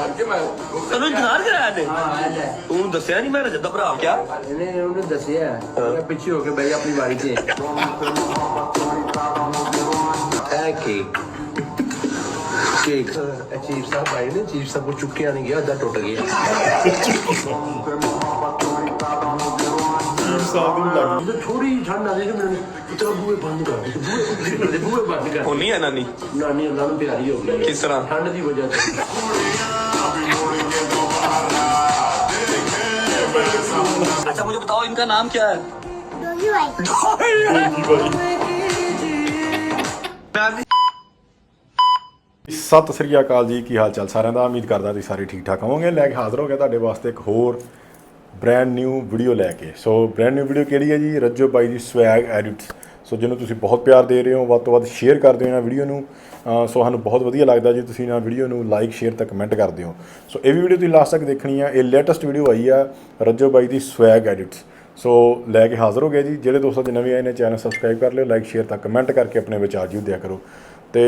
ਤੈਨੂੰ ਇੰਤਜ਼ਾਰ ਕਰਾਇਆ ਤੇ ਤੂੰ ਦੱਸਿਆ ਨਹੀਂ ਮੈਂ ਰਜਤ ਦਾ ਭਰਾ ਕਿਆ ਇਹਨੇ ਉਹਨੂੰ ਦੱਸਿਆ ਪਿੱਛੇ ਹੋ ਕੇ ਬਈ ਆਪਣੀ ਵਾਰੀ ਤੇ केक चीफ साहब आए ने चीफ साहब को चुक्किया नहीं गया अद्धा टुट गया थोड़ी ठंड आ रही है बूहे बंद कर बूहे बंद कर होनी है नानी नानी अल्लाह में प्यारी हो गई किस तरह ठंड की वजह से अच्छा मुझे बताओ इनका नाम क्या है ਸਤਿ ਸ੍ਰੀ ਅਕਾਲ ਜੀ, ਕੀ ਹਾਲ ਚਾਲ ਸਾਰਿਆਂ ਦਾ। ਉਮੀਦ ਕਰਦਾ ਤੁਸੀਂ ਸਾਰੇ ਠੀਕ ਠਾਕ ਹੋਵੋਗੇ। ਲੈ ਕੇ ਹਾਜ਼ਰ ਹੋ ਗਿਆ ਤੁਹਾਡੇ ਵਾਸਤੇ ਇੱਕ ਹੋਰ ਬ੍ਰੈਂਡ ਨਿਊ ਵੀਡੀਓ ਲੈ ਕੇ। ਸੋ ਬ੍ਰੈਂਡ ਨਿਊ ਵੀਡੀਓ ਕਿਹੜੀ ਹੈ ਜੀ? ਰੱਜੋ ਬਾਈ ਦੀ ਸਵੈਗ ਐਡਿਟਸ। ਸੋ ਜਿਹਨੂੰ ਤੁਸੀਂ ਬਹੁਤ ਪਿਆਰ ਦੇ ਰਹੇ ਹੋ, ਵੱਧ ਤੋਂ ਵੱਧ ਸ਼ੇਅਰ ਕਰਦੇ ਹੋ ਇਹਨਾਂ ਵੀਡੀਓ ਨੂੰ। ਸੋ ਸਾਨੂੰ ਬਹੁਤ ਵਧੀਆ ਲੱਗਦਾ ਜੀ ਤੁਸੀਂ ਇਹਨਾਂ ਵੀਡੀਓ ਨੂੰ ਲਾਈਕ ਸ਼ੇਅਰ ਤੇ ਕਮੈਂਟ ਕਰਦੇ ਹੋ। ਸੋ ਇਹ ਵੀ ਵੀਡੀਓ ਤੁਸੀਂ ਲਾਸਟ ਤੱਕ ਦੇਖਣੀ ਆ। ਇਹ ਲੇਟੈਸਟ ਵੀਡੀਓ ਆਈ ਆ ਰੱਜੋ ਬਾਈ ਦੀ ਸਵੈਗ ਐਡਿਟਸ। ਸੋ ਲੈ ਕੇ ਹਾਜ਼ਰ ਹੋ ਗਏ ਜੀ। ਜਿਹੜੇ ਦੋਸਤ ਨਵੇਂ ਆਏ ਨੇ ਚੈਨਲ ਸਬਸਕ੍ਰਾਈਬ ਕਰ ਲਿਓ, ਲਾਈਕ ਸ਼ੇਅਰ ਤੱਕ ਕਮੈਂਟ ਕਰਕੇ ਆਪਣੇ ਵਿਚਾਰ ਜੀ ਦਿਆ ਕਰੋ। ਤੇ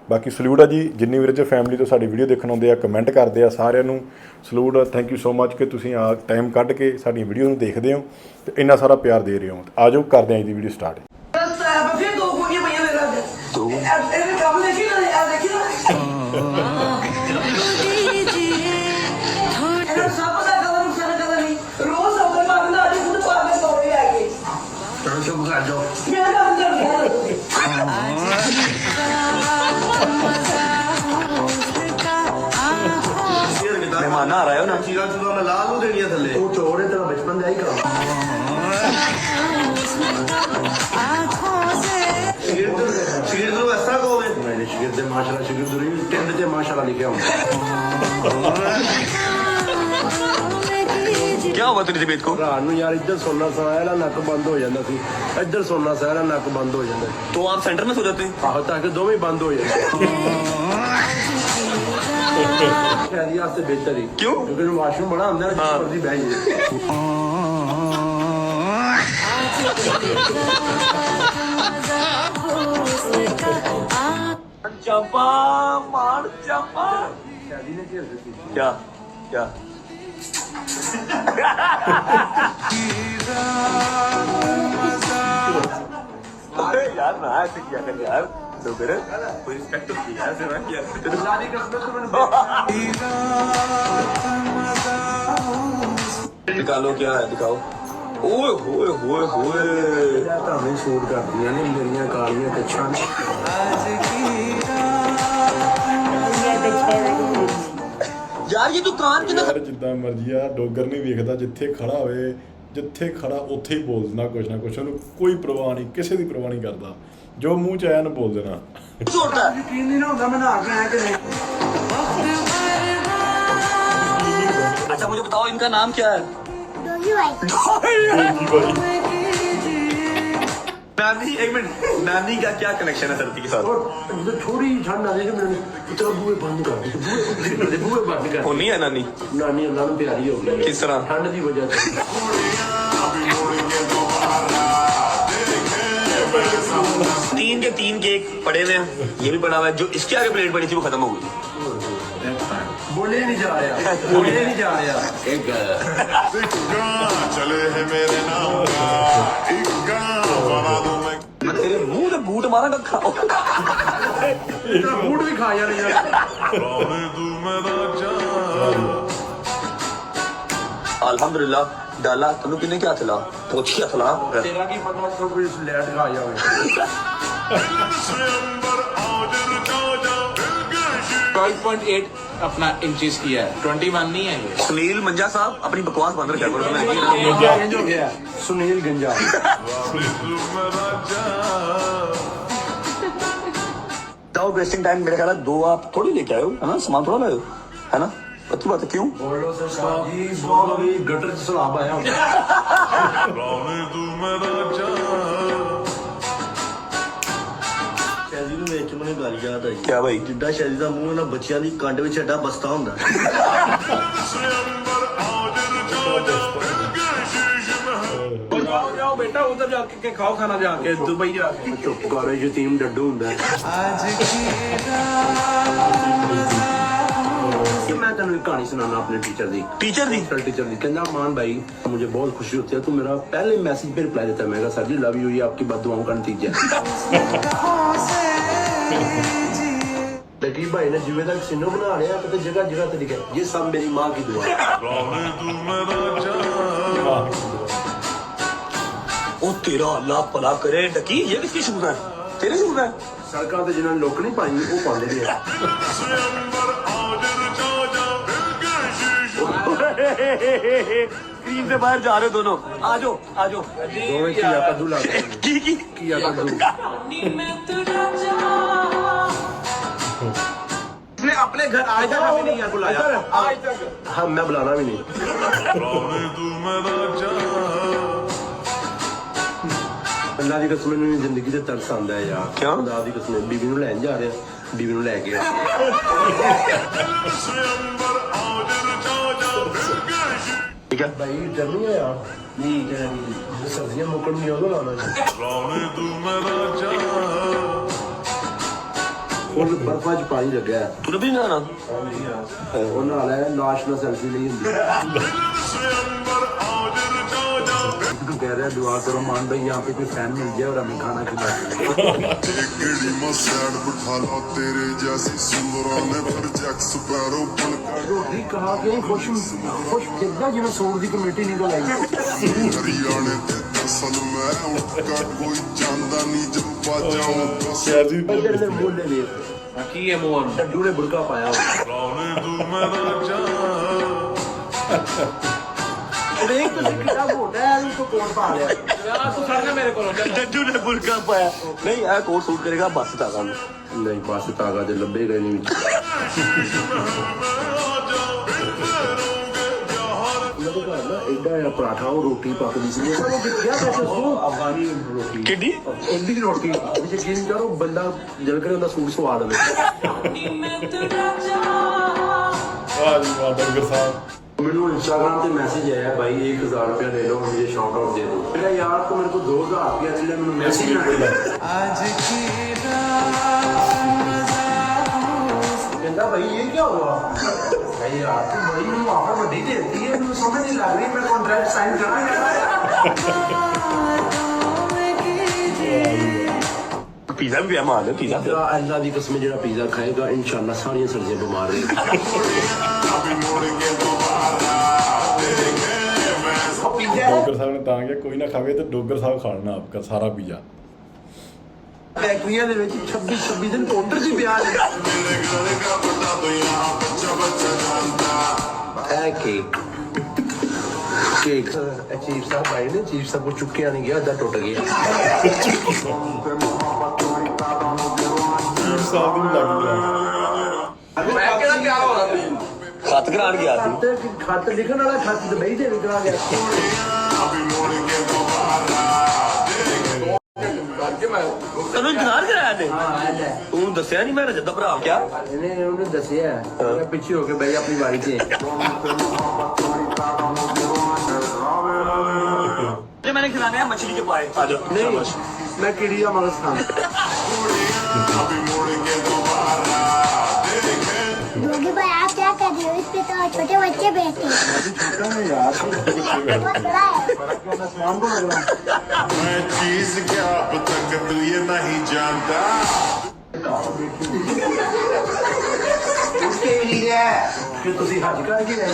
ਬਾਕੀ ਸਲੂਟ ਆ ਜੀ ਜਿੰਨੀ ਵੀ ਰੱਜੋ ਫੈਮਿਲੀ ਤੋਂ ਸਾਡੀ ਵੀਡੀਓ ਦੇਖਣ ਆਉਂਦੇ ਆ, ਕਮੈਂਟ ਕਰਦੇ ਆ, ਸਾਰਿਆਂ ਨੂੰ ਸਲੂਟ। ਥੈਂਕ ਯੂ ਸੋ ਮੱਚ ਕਿ ਤੁਸੀਂ ਆ ਟਾਈਮ ਕੱਢ ਕੇ ਸਾਡੀਆਂ ਵੀਡੀਓ ਨੂੰ ਦੇਖਦੇ ਹੋ ਤੇ ਇੰਨਾ ਸਾਰਾ ਪਿਆਰ ਦੇ ਰਹੇ ਹੋ। ਆ ਜਾਓ ਕਰਦੇ ਹਾਂ ਜੀ ਵੀਡੀਓ ਸਟਾਰਟ। मेहमान आ रहा है ना चीरा चूरा मैं ला लूं देनिया थल्ले तू चोरे तेरा बचपन दा ही काम शिगिर तो ऐसा कहोगे मैंने शिगिर दे माशाल्लाह शिगिर दूरी टिंड ते माशाल्लाह लिखा हुंदा क्या हुआ तेरी तबीयत को? रात ਨੂੰ यार ਇੱਧਰ ਸੁਣਨਾ ਸਾਰਾ ਨੱਕ ਬੰਦ ਹੋ ਜਾਂਦਾ ਸੀ, ਇੱਧਰ ਸੁਣਨਾ ਸਾਰਾ ਨੱਕ ਬੰਦ ਹੋ ਜਾਂਦਾ। तो आप सेंटर में सो जाते? ਆਹੋ ਤਾਂ ਕਿ ਦੋਵੇਂ ਬੰਦ ਹੋ ਜਾਂਦੇ। ਸ਼ਾਇਦ ਆਸਤੇ ਬਿਹਤਰ ਹੀ क्यों? ਕਿਉਂਕਿ ਵਾਸ਼ਰੂਮ ਬੜਾ ਹੁੰਦਾ ਨਾ ਜਿੱਪਰ ਦੀ ਬਹਿ ਜੇ। चंपा मार चंपा ਸ਼ਾਦੀ ਨੇ ਘੇਰ ਦਿੱਤੀ। क्या क्या यार ना ऐसे क्या कर यार तो फिर कोई रिस्पेक्ट होती है ऐसे ना किया शादी का तो मैंने निकालो क्या है दिखाओ। ओए होए होए होए ਤੁਹਾਨੂੰ ਸ਼ੂਟ ਕਰਦੀਆਂ ਨੇ ਮੇਰੀਆਂ ਕਾਲੀਆਂ ਕੱਛਾਂ। यार ये दुकान कितना ਯਾਰ ਜਿੱਦਾਂ ਮਰਜ਼ੀ ਆ, ਡੋਗਰ ਨਹੀਂ ਵੇਖਦਾ। ਜਿੱਥੇ ਖੜਾ ਹੋਵੇ, ਜਿੱਥੇ ਖੜਾ ਉੱਥੇ ਹੀ ਬੋਲ ਦੇਣਾ ਕੁਛ ਨਾ ਕੁਛ। ਉਹਨੂੰ ਕੋਈ ਪਰਵਾਹ ਨਹੀਂ, ਕਿਸੇ ਦੀ ਪਰਵਾਹ ਨਹੀਂ ਕਰਦਾ। ਜੋ ਮੂੰਹ 'ਚ ਆਇਆ ਨਾ ਬੋਲ ਦੇਣਾ। छोड़ता है ਯਕੀਨ ਨਹੀਂ ਹੁੰਦਾ ਮੈਂ ਨਹਾ ਕੇ ਆਇਆ ਕਿ ਨਹੀਂ। अच्छा मुझे बताओ इनका नाम क्या है? नानी एक मिनट नानी का क्या कनेक्शन है धरती के साथ? और थोड़ी ठंड आ रही है मैंने चलो बूहे बंद कर बूहे बंद कर होनी है नानी नानी अल्लाह में प्यारी हो गई किस तरह? ठंड की वजह से। 3 के 3 केक पड़े हुए हैं, ये भी पड़ा हुआ है। जो इसके आगे प्लेट पड़ी थी वो खत्म हो गई। बोले नहीं जा रहा बोले नहीं जा रहा एक चले है मेरे नाम का एक गाना बना दूं मैं। मैं तेरे मुंह से बूट मारा खाओ। तेरा बूट भी खाया नहीं यार। रहने दूं मेरा जान। अल्हम्दुलिल्लाह डाला तनु किने क्या थला पोछी थला तेरा की पता तो कोई लेट खा जावे। से अंबर आज रुका जा दिल के 12.8 अपना इंचेस की है, 21 नहीं है ये। सुनील मंजा साहब अपनी बकवास बंद रखा करो। चेंज हो गया सुनील गंजा। मेरा जान। जाओ वेस्टिंग टाइम मेरे ख्याल है 2 आप थोड़ी लेके आए हो है ना, सामान थोड़ा लाए हो है ना। अच्छी बात है। क्यों बोलो सरकार जी बहुत भी गटर से सलाब आया रहने दूं मेरा जान। ਸ਼ੈਲੀ ਨੂੰ ਵੇਖ ਕੇ ਮੈਨੂੰ ਗੱਲ ਯਾਦ ਆਈ। क्या भाई? ਜਿੱਦਾਂ ਸ਼ੈਲੀ ਦਾ ਮੂੰਹ ਨਾ ਬੱਚਿਆਂ ਦੀ ਕੰਡ ਵਿੱਚ ਐਡਾ ਬਸਤਾ ਹੁੰਦਾ। से अंबर आज रुका जा दिल के शीश में। जाओ जाओ बेटा उधर जाके खाओ खाना जाके दुबई जाके। चुप कर यतीम डड्डू ਹੁੰਦਾ है। कि मैं तेन एक कहानी सुनाना अपने टीचर दी टीचर दी टीचर दी कहना मान भाई मुझे बहुत खुशी होती है तू मेरा पहले मैसेज पे रिप्लाई देता है मैं कहा सर जी लव यू ये आपकी बददुआओं का नतीजा है लकीब भाई ने जिम्मे तक सिनो बना लिया तो जगह जगह पे लिखा ये सब मेरी माँ की दुआ है ओ तेरा अल्लाह भला करे डकी ये किसकी शूज है तेरे शूज है सड़कों पे जिन्होंने लोक नहीं पाई वो पाते नहीं है स्क्रीन से बाहर जा रहे हो दोनों आ जाओ दोनों किया कद्दू ला किया कद्दू इसने अपने घर आज तक हमें नहीं बुलाया आज तक हाँ मैं बुलाना भी नहीं अल्लाह की कसम मेरी जिंदगी से तरस आंदा है यार क्यों? अल्लाह की कसम बीबी ਨੂੰ ਲੈਣ ਜਾ ਰਹੇ बीबी ਨੂੰ ਲੈ ਕੇ ठीक है भाई डर नहीं है यार नहीं डर नहीं सर्दियां मुकन नहीं होगा लाना और बर्फा च पानी लगा है तूने भी नहाना ਉਹ ਨਾਲ ਹੈ ਲਾਸ਼ ਨਾਲ ਸੈਲਫੀ ਲਈ ਹੁੰਦੀ तू कह रहा है दुआ करो मान भाई यहाँ पे कोई फैन मिल जाए और हमें खाना खिला केड़ी मसैड बिठा लो तेरे जैसी सुंदरों ने फिर जैक्स पैरों पलका रोटी कहा के खुश कितना जिन्हें सूट की कमेटी निकल आई हरियाणे ते दरअसल मैं उठका कोई चांदा नहीं जब बाजाऊं बस ਯਾਰ ਜੀ इधर इधर बोल ले की है मोहन डड्डू ने बुड़का पाया रावणे तू मेरा जान देख तो कितना मोटा है उसको कोट पा लिया यार तू सड़ना मेरे को डड्डू ने बुरका पाया नहीं यार कोट सूट करेगा बस ताका नहीं पास तागा दे लंबे गए नहीं एडा या पराठा और रोटी पकदी सी वो क्या वैसे उसको अफगानी रोटी किड्डी ओंदी रोटी विच यकीन करो बंदा जल करे उनका सूट स्वाद ले ਵਾਹ ਜੀ ਵਾਹ ਡੰਗਰ ਸਾਹਿਬ मेरे इंस्टाग्राम पे मैसेज आया भाई 1000 रुपया ले लो मुझे शॉर्ट आउट दे दो मेरा यार तो मेरे को 2000 रुपया दे ले मैंने मैसेज आया कहता भाई ये क्या हुआ भाई यार तू भाई मुझे ऑफर बड़ी देती है मुझे समझ नहीं लग रही मैं कॉन्ट्रैक्ट साइन करा पिज़्ज़ा भी मार दे पिज़्ज़ा अल्लाह की कसम जेड़ा पिज़्ज़ा खाएगा इंशाल्लाह सारी सर्दियां बीमार रहेगी ਡੋਗਰ ਸਾਹਿਬ ਨੇ ਤਾਂ ਕਿ ਕੋਈ ਨਾ ਖਾਵੇ ਤੇ ਡੋਗਰ ਸਾਹਿਬ ਖਾਣਾ ਆਪਕਾ ਸਾਰਾ ਪੀਜ਼ਾ ਫੈਕਟਰੀਆਂ ਦੇ ਵਿੱਚ 26 ਦਿਨ ਕਾਊਂਟਰ 'ਚ ਪਿਆ ਨੇ ਇਹ ਕੇਕ ਚੀਫ ਸਾਹਿਬ ਆਏ ਨੇ ਚੀਫ ਸਾਹਿਬ ਕੋ ਚੁੱਕਿਆ ਨਹੀਂ ਗਿਆ ਅੱਧਾ ਟੁੱਟ ਗਿਆ ਸਾਹਿਬ ਦੀ ਲੱਗ ਗਿਆ मैं कहना क्या हो रहा है खत करान गया ਸੀ ਖੱਤ ਲਿਖਣ ਵਾਲਾ ਖੱਤ ਦੁਬਈ ਤੇ ਨਿਕਲ ਗਿਆ ਤੈਨੂੰ ਇੰਤਜ਼ਾਰ ਕਰਾਇਆ ਨੇ ਤੂੰ ਦੱਸਿਆ ਨਹੀਂ ਮੈਂ ਰਜਤ ਦਾ ਭਰਾ ਕਿਆ ਇਹਨੇ ਉਹਨੇ ਦੱਸਿਆ ਮੈਂ ਪਿੱਛੇ ਹੋ ਕੇ ਬਈ ਆਪਣੀ ਵਾਰੀ ਤੇ जो मैंने खिलाने हैं मछली के पाए आ जाओ ਨਹੀਂ ਮੈਂ ਕਿਹੜੀ ਦਾ ਮਗਸ ਖਾਂ योगी भाई आप क्या कर रहे हो इस पे तो छोटे बच्चे बैठे हैं बहुत बड़ा है मैं चीज क्या अब तक तू ये नहीं जानता उसके लिए कि ਤੁਸੀਂ ਹੱਜ ਕਰਕੇ ਆਏ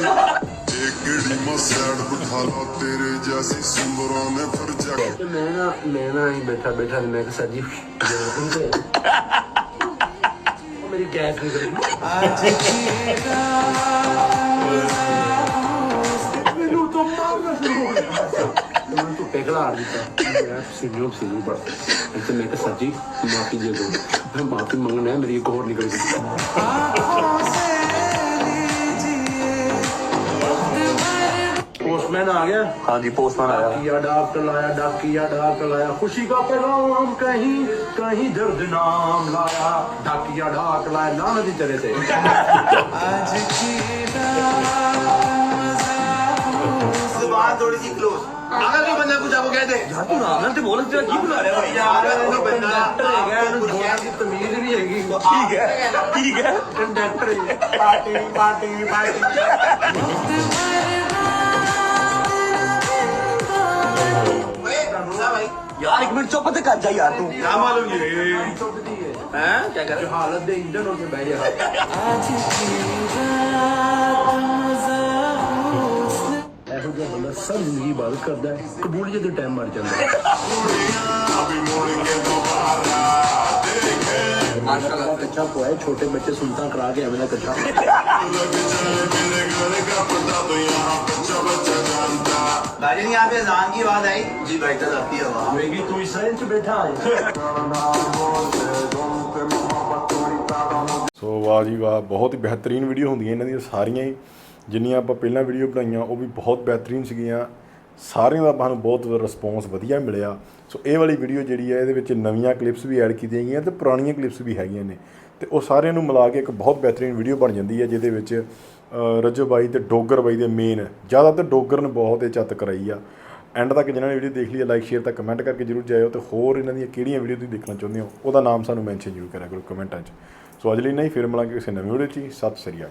केड़ी मसैड बिठा लो तेरे जैसी सुंदरों ने फिर जैक्स ਤੇ ਮੈਂ ਨਾ ਹੀ ਬੈਠਾ ਤੇ ਮੈਂ ਕਿਹਾ ਸਰ ਜੀ ਉਹ ਮੇਰੀ ਗੈਸ ਨਿਕਲ ਗਈ ਮੈਨੂੰ ਤਾਂ ਮਾਰਨਾ ਸ਼ੁਰੂ ਹੋ ਗਿਆ ਮੈਨੂੰ ਤਾਂ ਪਿਘਲਾ ਦਿੱਤਾ ਮੈਂ ਸੀਨੀਅਰ ਪਰ ਤੇ ਮੈਂ ਕਿਹਾ ਸਰ ਜੀ ਮਾਫੀ ਦੇ ਦਿਓ ਮੈਂ ਮਾਫੀ ਮੰਗਣਾ ਹੈ ਮੇਰੀ ਇੱਕ ਹੋਰ ਨਿਕਲ ਗਈ पोस्टमैन आ गया हाँ जी पोस्टमैन आया डाकिया डाक लाया खुशी का पैगाम कहीं कहीं दर्द नाम लाया डाकिया डाक लाया नाम दी तरह से जुबान थोड़ी सी क्लोज अगर कोई बंदा कुछ आपको कह दे यार तू नाम ना ते बोल तेरा की बुला रहा है यार ਇਹਨੂੰ ਬੰਦਾ ਡਾਕਟਰ ਹੈਗਾ ਇਹਨੂੰ ਜਵਾਨ ਦੀ ਤਮੀਜ਼ ਨਹੀਂ ਨਹੀਂ ਹੈਗੀ ठीक है ਕੰਡਕਟਰ ਪਾਰਟੀ ਪਾਰਟੀ ਪਾਰਟੀ भाई यार एक मिनट चुप तो कर जा यार तू क्या मालूम ये हैं क्या कर रहे हो ਹਾਲਤ ਦੇ ਇੰਜਨ ਹੋ ਕੇ ਬਹਿ ਜਾ ਇਹੋ ਜਿਹਾ ਬੰਦਾ ਸਭ ਜ਼ਿੰਦਗੀ ਬਾਤ ਕਰਦਾ ਹੈ ਕਬੂਲੀਅਤ ਦੇ ਟਾਈਮ ਮਰ ਜਾਂਦਾ ਹੈ ਆਜਕਲ ਕੱਚਾ ਪੋਇਆ ਛੋਟੇ ਬੱਚੇ ਸੁਲਤਾਨ ਕਰਾ ਕੇ ਐਵੇਂ ਦਾ ਕੱਚਾ भाई यहाँ पे अजान की आवाज आई जी भाई तक आती है आवाज ਹੋਏਗੀ ਤੂੰ ਇਸਰਾਈਲ ਚ ਬੈਠਾ ਹੈ ਸੋ ਵਾਹ ਜੀ ਵਾਹ, ਬਹੁਤ ਹੀ ਬਿਹਤਰੀਨ ਵੀਡੀਓ ਹੁੰਦੀਆਂ ਇਹਨਾਂ ਦੀਆਂ ਸਾਰੀਆਂ ਹੀ। ਜਿੰਨੀਆਂ ਆਪਾਂ ਪਹਿਲਾਂ ਵੀਡੀਓ ਬਣਾਈਆਂ ਉਹ ਵੀ ਬਹੁਤ ਬਿਹਤਰੀਨ ਸੀਗੀਆਂ, ਸਾਰਿਆਂ ਦਾ ਸਾਨੂੰ ਬਹੁਤ ਰਿਸਪੌਂਸ ਵਧੀਆ ਮਿਲਿਆ। ਸੋ ਇਹ ਵਾਲੀ ਵੀਡੀਓ ਜਿਹੜੀ ਹੈ ਇਹਦੇ ਵਿੱਚ ਨਵੀਆਂ ਕਲਿੱਪਸ ਵੀ ਐਡ ਕੀਤੀਆਂ ਗਈਆਂ ਤੇ ਪੁਰਾਣੀਆਂ ਕਲਿੱਪਸ ਵੀ ਹੈਗੀਆਂ ਨੇ, ਤੇ ਉਹ ਸਾਰਿਆਂ ਨੂੰ ਮਿਲਾ ਕੇ ਇੱਕ ਬਹੁਤ ਬਿਹਤਰੀਨ ਵੀਡੀਓ ਬਣ ਜਾਂਦੀ ਹੈ, ਜਿਹਦੇ ਵਿੱਚ ਰੱਜੋ ਬਾਈ ਤੇ ਡੋਗਰ ਬਾਈ ਦੇ ਮੇਨ, ਜ਼ਿਆਦਾਤਰ ਡੋਗਰ ਨੇ ਬਹੁਤ ਇਹ ਚੱਤ ਕਰਾਈ ਆ। ਐਂਡ ਤੱਕ ਜਿਹਨਾਂ ਨੇ ਵੀਡੀਓ ਦੇਖ ਲਈ, ਲਾਈਕ ਸ਼ੇਅਰ ਤਾਂ ਕਮੈਂਟ ਕਰਕੇ ਜ਼ਰੂਰ ਜਾਇਓ, ਤੇ ਹੋਰ ਇਹਨਾਂ ਦੀਆਂ ਕਿਹੜੀਆਂ ਵੀਡੀਓ ਤੁਸੀਂ ਦੇਖਣਾ ਚਾਹੁੰਦੇ ਹੋ ਉਹਦਾ ਨਾਮ ਸਾਨੂੰ ਮੈਂਸ਼ਨ ਜ਼ਰੂਰ ਕਰਿਆ ਕਰੋ ਕਮੈਂਟਾਂ 'ਚ। ਸੋ ਅੱਜ ਲਈ ਨਹੀਂ, ਫਿਰ ਮਿਲਾਂਗੇ ਕਿਸੇ ਨਵੀਂ ਵੀਡੀਓ 'ਚ। ਸਤਿ ਸ੍ਰੀ ਅਕਾਲ।